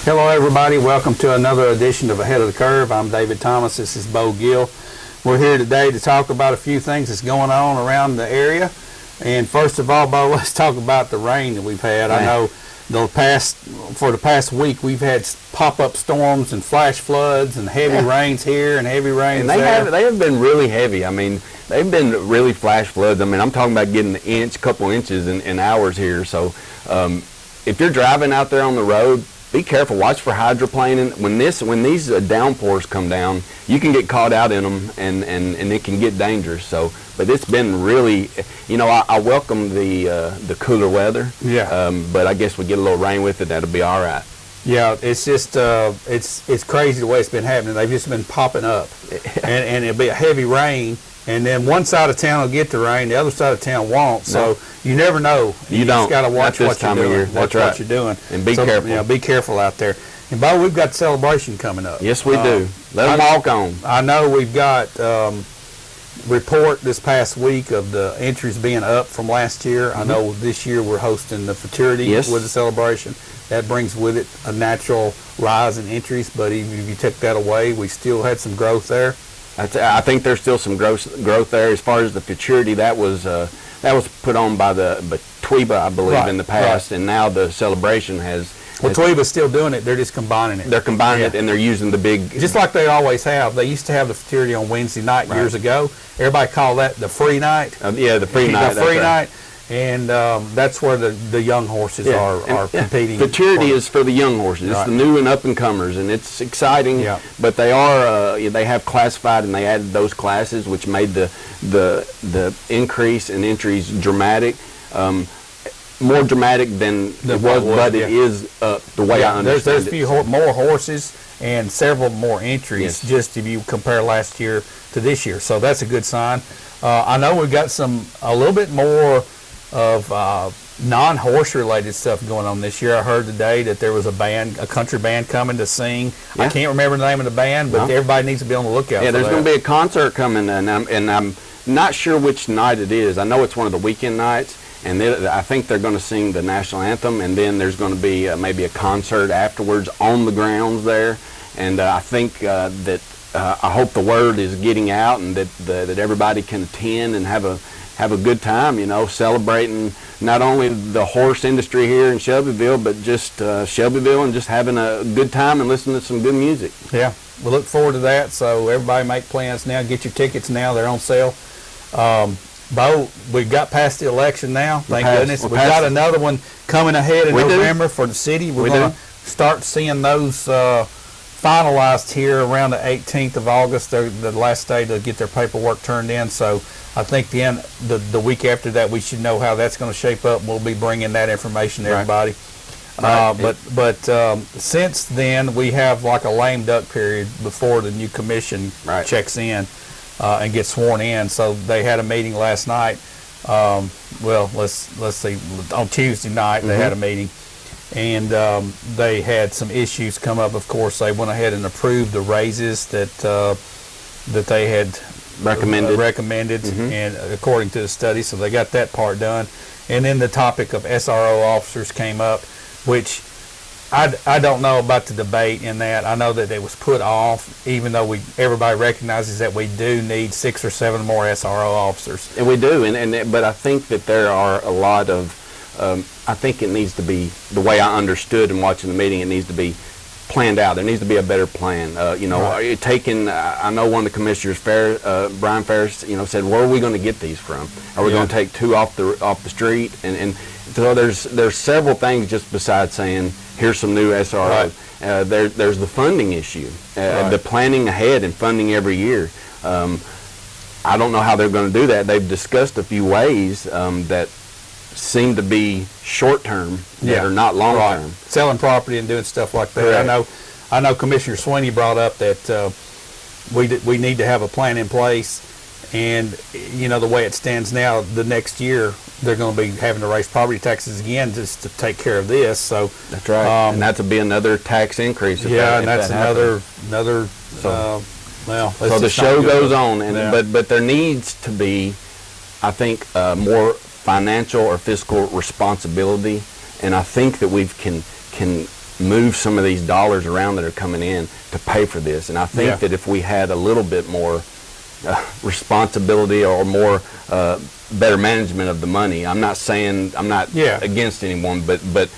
Hello everybody, welcome to another edition of Ahead of the Curve. I'm David Thomas, this is Bo Gill. We're here today to talk about a few things that's going on around the area. And first of all, Bo, let's talk about the rain that we've had. I know for the past week we've had pop-up storms and flash floods and heavy rains here and heavy rains there. They have been really heavy. I mean, they've been really flash floods. I mean, I'm talking about getting an couple inches in hours here. So if you're driving out there on the road, be careful. Watch for hydroplaning. When these downpours come down, you can get caught out in them, and it can get dangerous. So, but it's been really, I welcome the cooler weather. Yeah. But I guess we get a little rain with it, that'll be all right. Yeah, it's just it's crazy the way it's been happening. They've just been popping up, and it'll be a heavy rain. And then one side of town will get the rain, the other side of town won't. So you never know. You don't. Just got to watch what you're doing. Watch what you're doing. And be careful. Yeah, be careful out there. And Bo, we've got celebration coming up. Yes, we do. Let them walk on. I know we've got report this past week of the entries being up from last year. Mm-hmm. I know this year we're hosting the fraternity with the celebration. That brings with it a natural rise in entries. But even if you took that away, we still had some growth there. I think there's still some growth there. As far as the futurity, that was put on by TWEBA, I believe, in the past, and now the celebration has. Well, TWEBA's still doing it. They're just combining it. They're combining it, and they're using the big. Just like they always have. They used to have the fraternity on Wednesday night years ago. Everybody called that the free night. The free night. The free night. And that's where the young horses are competing. Fraternity is for the young horses. It's the new and up and comers, and it's exciting. Yeah. But they have classified, and they added those classes, which made the increase in entries dramatic, more dramatic than it was. But it is the way I understand there's a few more horses and several more entries. Just if you compare last year to this year, so that's a good sign. I know we've got a little bit more of non-horse related stuff going on this year. I heard today that there was a country band coming to sing. I can't remember the name of the band, but everybody needs to be on the lookout. Yeah, there's going to be a concert coming, and I'm not sure which night it is. I know it's one of the weekend nights, and I think they're going to sing the national anthem, and then there's going to be maybe a concert afterwards on the grounds there. And I think that I hope the word is getting out, and that everybody can attend and have a good time, celebrating not only the horse industry here in Shelbyville, but just Shelbyville, and just having a good time and listening to some good music. Yeah, we look forward to that. So everybody make plans now. Get your tickets now. They're on sale. Bo, we got past the election now. Thank goodness. We've got another one coming ahead in November for the city. We're going to start seeing those finalized here around the 18th of August. They're the last day to get their paperwork turned in. So I think the week after that we should know how that's going to shape up. We'll be bringing that information to everybody. But since then we have like a lame duck period before the new commission checks in and gets sworn in. So they had a meeting last night. Let's see, on Tuesday night they had a meeting. And they had some issues come up. Of course, they went ahead and approved the raises that they had recommended, and according to the study. So they got that part done. And then the topic of SRO officers came up, which I don't know about the debate in that. I know that it was put off, even though everybody recognizes that we do need 6 or 7 more SRO officers. And we do, but I think that there are a lot of. I think it needs to be, the way I understood in watching the meeting, it needs to be planned out. There needs to be a better plan. I know one of the commissioners, Brian Ferris, said, where are we going to get these from? Are we going to take 2 off the street? And so there's several things just besides saying, here's some new SROs. There's the funding issue, the planning ahead and funding every year. I don't know how they're going to do that. They've discussed a few ways that seem to be short-term that are not long-term. Selling property and doing stuff like that. Correct. I know Commissioner Sweeney brought up that we need to have a plan in place, and the way it stands now, the next year they're going to be having to raise property taxes again just to take care of this. So that's right, and that would be another tax increase. And that's another. So the show goes on, but there needs to be, I think, more financial or fiscal responsibility, and I think that we can move some of these dollars around that are coming in to pay for this. And I think that if we had a little bit more responsibility or more better management of the money, I'm not against anyone, but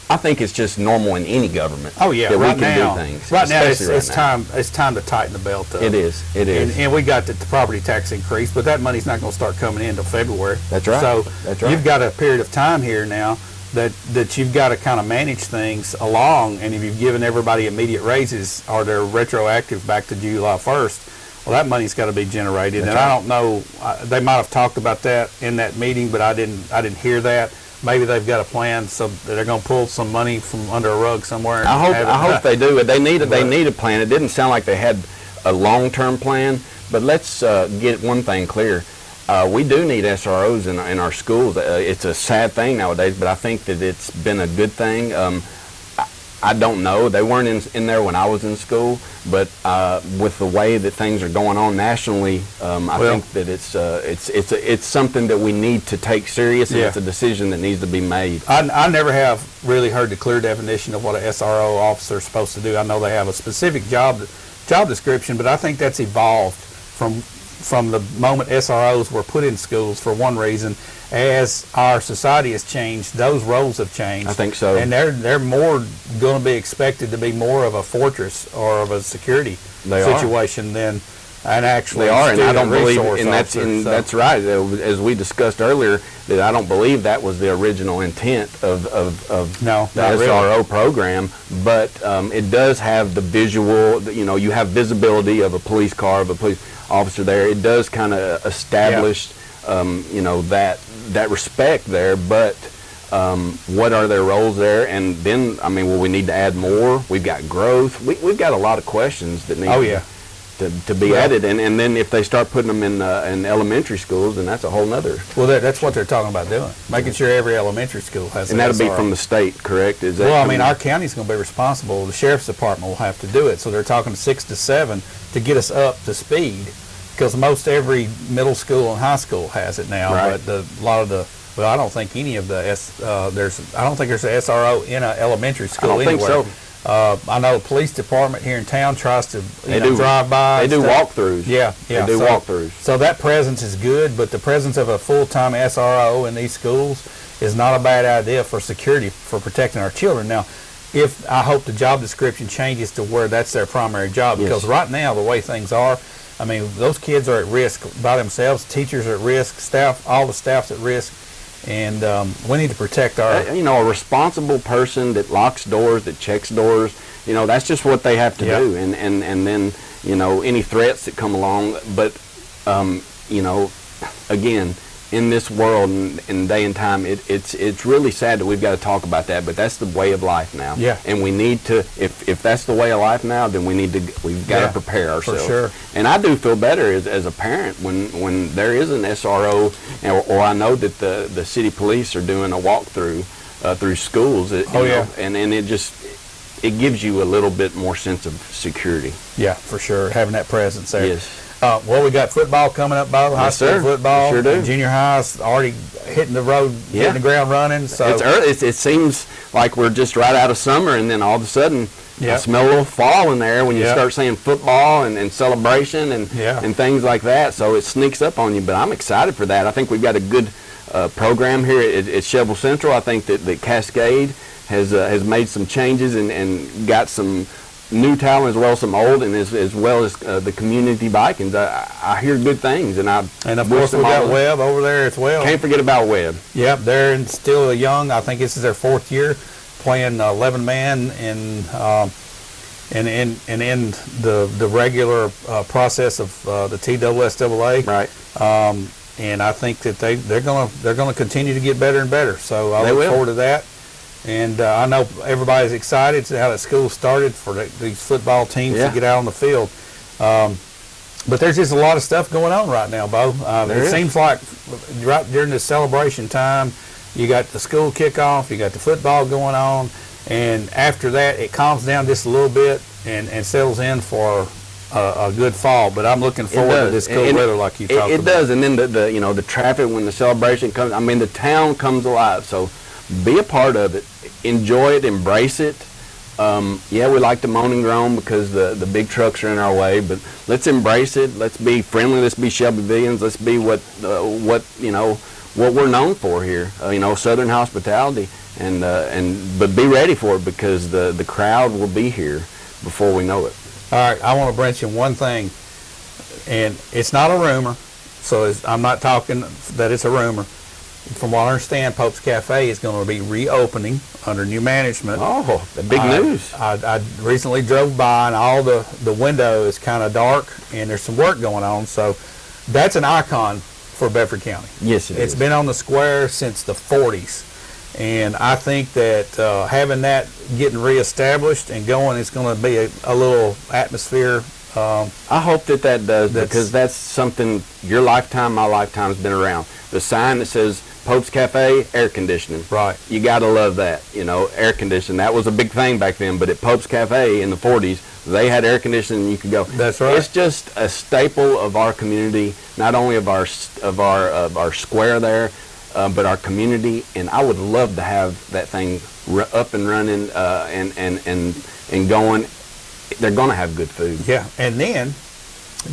I think it's just normal in any government. Oh yeah, that right we can now, do things. Right now, it's right now. It's time to tighten the belt up. It is. And we got the property tax increase, but that money's not going to start coming in until February. That's right. So that's right. You've got a period of time here now that you've got to kind of manage things along. And if you've given everybody immediate raises, or they're retroactive back to July 1st, well, that money's got to be generated. That's and right. I don't know. They might have talked about that in that meeting, but I didn't hear that. Maybe they've got a plan, so they're going to pull some money from under a rug somewhere. I hope they do. They need a plan. It didn't sound like they had a long-term plan. But let's get one thing clear. We do need SROs in our schools. It's a sad thing nowadays, but I think that it's been a good thing. I don't know. They weren't in there when I was in school, but with the way that things are going on nationally, I think that it's something that we need to take serious, and it's a decision that needs to be made. I never have really heard the clear definition of what an SRO officer is supposed to do. I know they have a specific job description, but I think that's evolved from the moment SROs were put in schools for one reason. As our society has changed, those roles have changed. I think so. And they're more going to be expected to be more of a fortress or of a security situation than an actual They are, and I don't believe, and that's right. As we discussed earlier, that I don't believe that was the original intent of the SRO program. But it does have the visual. You have visibility of a police car, of a police officer there. It does kind of establish, that respect there. But what are their roles there? And then, will we need to add more? We've got growth. We've got a lot of questions that need to be added. And then if they start putting them in elementary schools, then that's a whole nother. Well, that's what they're talking about doing, making sure every elementary school has. And that'll be from the state, correct? Is that? Well, our county's going to be responsible. The sheriff's department will have to do it. So they're talking 6 to 7 to get us up to speed, because most every middle school and high school has it now. Right. But well, I don't think any of the I don't think there's an SRO in an elementary school I don't anywhere. think so. I know the police department here in town tries to drive by. They do walkthroughs. Yeah. They do walkthroughs. So that presence is good, but the presence of a full-time SRO in these schools is not a bad idea for security, for protecting our children. Now, I hope the job description changes to where that's their primary job, because right now, the way things are, those kids are at risk by themselves. Teachers are at risk. All the staff's at risk. And we need to protect our... a responsible person that locks doors, that checks doors, that's just what they have to do. And then, any threats that come along. But, again, in this world and day and time, it's really sad that we've got to talk about that, but that's the way of life now. Yeah. And we need to, if that's the way of life now, then we've got to prepare ourselves. For sure. And I do feel better as a parent when there is an SRO, or I know that the city police are doing a walkthrough through schools. And it gives you a little bit more sense of security. Yeah, for sure, having that presence there. Yes. Well, we got football coming up, Bo. High school football. Sure do. Junior high's already hitting the road, hitting the ground running. So it's early. It seems like we're just right out of summer, and then all of a sudden, I smell a little fall in there when you start saying football and celebration and things like that. So it sneaks up on you. But I'm excited for that. I think we've got a good program here at Sheffield Central. I think that Cascade has made some changes and got some new talent as well as some old, and as well as the community Vikings. I hear good things, and of course we got Webb over there as well. Can't forget about Webb. Yep, they're still young. I think this is their 4th year playing 11-man in the regular process of the TSSAA. Right. And I think that they're gonna continue to get better and better. So I look forward to that. And I know everybody's excited to how that school started for these football teams to get out on the field. But there's just a lot of stuff going on right now, Bo. It seems like right during this celebration time, you got the school kickoff, you got the football going on, and after that, it calms down just a little bit and settles in for a good fall. But I'm looking forward to this cool weather like you talked about. It does, and then the traffic when the celebration comes. The town comes alive. So be a part of it, enjoy it, embrace it. Yeah, we like to moan and groan because the big trucks are in our way, but let's embrace it. Let's be friendly. Let's be Shelbyvillians. Let's be what we're known for here. Southern hospitality, but be ready for it because the crowd will be here before we know it. All right, I want to mention one thing, and it's not a rumor, so I'm not talking that it's a rumor. From what I understand, Pope's Cafe is going to be reopening under new management. Oh, the big news. I recently drove by, and all the window is kind of dark, and there's some work going on, so that's an icon for Bedford County. Yes, it is. It's been on the square since the 40s. And I think that having that getting reestablished and going is going to be a little atmosphere. I hope that does, because that's something your lifetime, my lifetime has been around. The sign that says Pope's Cafe, air conditioning. Right. You got to love that, air conditioning. That was a big thing back then, but at Pope's Cafe in the 40s, they had air conditioning and you could go. That's right. It's just a staple of our community, not only of our square there, but our community, and I would love to have that thing up and running and going. They're going to have good food. Yeah, and then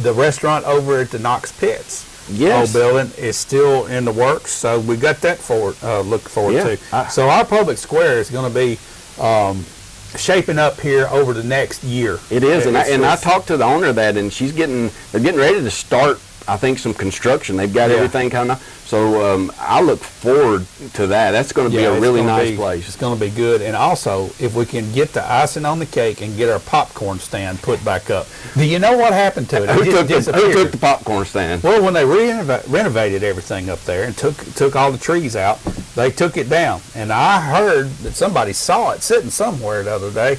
the restaurant over at the Knox Pits old building is still in the works, so we got that look forward to. So our public square is going to be shaping up here over the next year. It is, and I talked to the owner of that, and they're getting ready to start, I think, some construction. They've got everything kind of. So I look forward to that. That's going to be a really nice place. It's going to be good. And also, if we can get the icing on the cake and get our popcorn stand put back up. Do you know what happened to it? Who took the popcorn stand? Well, when they renovated everything up there and took all the trees out, they took it down. And I heard that somebody saw it sitting somewhere the other day.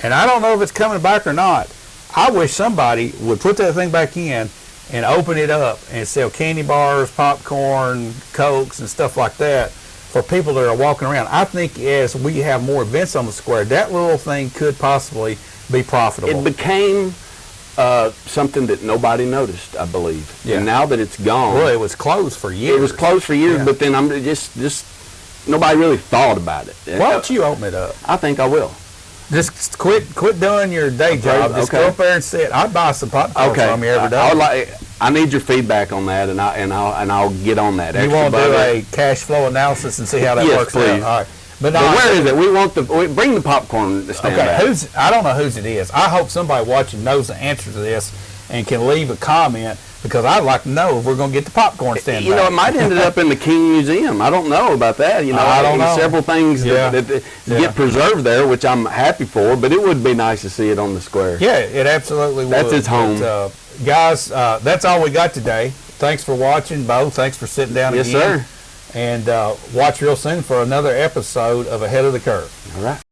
And I don't know if it's coming back or not. I wish somebody would put that thing back in and open it up and sell candy bars, popcorn, Cokes, and stuff like that for people that are walking around. I think as we have more events on the square, that little thing could possibly be profitable. It became something that nobody noticed, I believe. Yeah. And now that it's gone. Well, it was closed for years. It was closed for years, but then I'm just nobody really thought about it. Why don't you open it up? I think I will. Just quit doing your day job. Just go up there and sit. I'd buy some popcorn from you every day. I need your feedback on that, and I'll get on that. You want to do a cash flow analysis and see how that works please. out? All right. But where is it? We bring the popcorn stand back. I don't know whose it is. I hope somebody watching knows the answer to this and can leave a comment, because I'd like to know if we're going to get the popcorn stand back. It might end up in the King Museum. I don't know about that. I don't know. Several things that get preserved there, which I'm happy for, but it would be nice to see it on the square. Yeah, it absolutely would. That's its home. But, guys, that's all we got today. Thanks for watching, Bo. Thanks for sitting down again. Yes, sir. And watch real soon for another episode of Ahead of the Curve. All right.